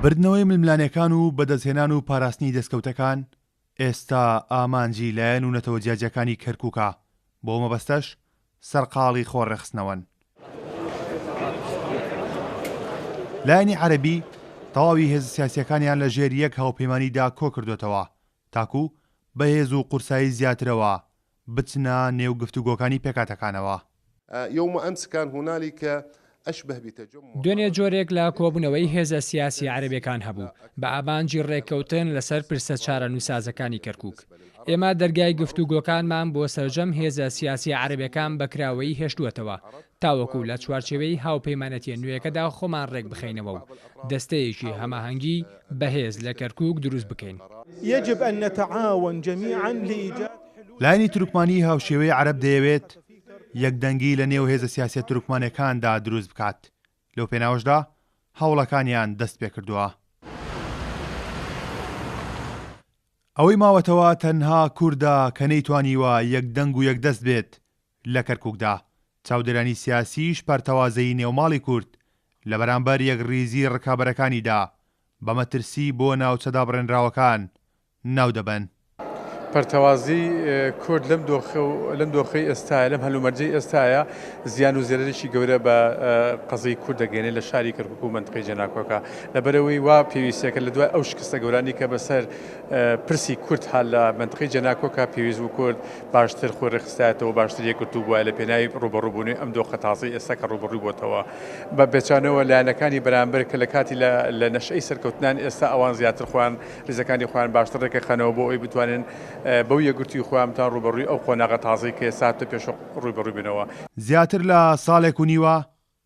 بردنەوەی ململانیەکان و بەدەستهێنان و پاراستنی دەستکەوتەکان ئێستا ئامانجی لایەن و نەتەوە جیاجەکانی کەرکووکە بۆ مەبەستەش سەرقاڵی خۆڕێخستنەوەن. لایەنی عەرەبی تەواوی هێزە سیاسیەکانیان لە ژێر یەک هاوپەیمانیدا کۆ کردوێتەوە تاکو بەهێز و قورسایی زیاترەوە بچنە نێو گفتوگۆکانی پێکاتەکانەوە. دوێنێ جۆرێک لە کۆبوونەوەی هێزە سیاسی عەرەبیەکان هەبوو بە ئامانجی ڕێککەوتن لەسەر پرسە چارەنووسازەکانی کەرکووک. ئێمە دەرگای گفتوگۆکانمان بۆ سەرجەم هێزە سیاسی عەرەبیەکان بەکراوەی هێشتووەتەوە تاوەکو لە چوارچێوەی هاوپەیمانەتیە نوێیەکەدا خۆمان ڕێک بخەینەوە و دەستەیەکی هەماهەنگی بەهێز لە کەرکووک دروست بکەین. يجب أن نتعاون جميعا لإيجاد لایەنی تورکمانی هاوشێوەی عەرەب دەیەوێت یەکدەنگی لە نێو هێزە سیاسیە تورکمانەکاندا دروست بکات. لەو پێناوەشدا هەوڵەکانیان دەست پێ کردووە. ئەوەی ماوەتەوە تەنها کووردە کە نەیتوانیوە یەکدەنگ و یەکدەست بێت لە کەرکووکدا. چاودێرانی سیاسیش پەرتەوازەی نێوماڵی کورد لە بەرامبەر یەکڕیزی ڕکابەرەکانیدا بە مەترسی بۆ ناوچەدا بڕێنراوەکان ناو دەبن. پەرتەوازی کورد لەم دۆخەی ئێستاە لەم هەلومەرجەی ئێستاە زیان و زێرەشی گەورە بە قەزەی کورد دەگەێنێت لە شاری کەرکووک و منتقەی جێناکۆکە لەبەرەوەی وا پێویستەکە لە دوای ئەو شکستە گەورانی کە بەسەر پرسی کورد هەل لە منتقەی جێناکۆکە پێویست و کورد باشتر خۆی ڕێخستایەتەوە باشتر یەکگرتوو بووە لە پێناوی ڕوبەڕووبوونی ئەم دۆخە تازەی ئێستا کە ڕوبەڕووی بۆتەوە بە بێچانەوە لایەنەکانی بەرامبەر کە لە کاتی لە نەشەی سەرکەوتنان ئێستا ئەوان زیاتر خۆیان ڕێزەکانی خۆیان باشتر ڕێکەخەنەوە بۆ ئەوی بتوانن بەو یەکگرتووی خۆیانتان ڕوبەڕووی ئەو قۆناغە تازەی کە ئێستا پێش ڕوبەڕووی بنەوە. زیاتر لە ساڵێک و نیوە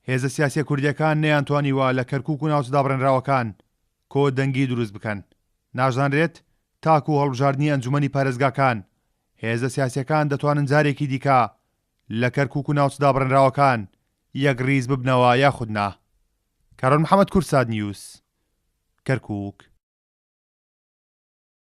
هێزە سیاسیە کوردیەکان نەیانتوانیوە لە کەرکووک و ناوچەدا بڕێنراوەکان کۆ دەنگی دروست بکەن. ناژانرێت تاکو و هەڵبژاردننی ئەنجومەنی پارێزگاکان هێزە سیاسیەکان دەتوانن جارێکی دیکە لە کەرکووک و ناوچەدا بڕێنراوەکان یەکڕیز ببنەوە یاخودنا. کارۆن محەممەد کورساد نیوس کەرکووک.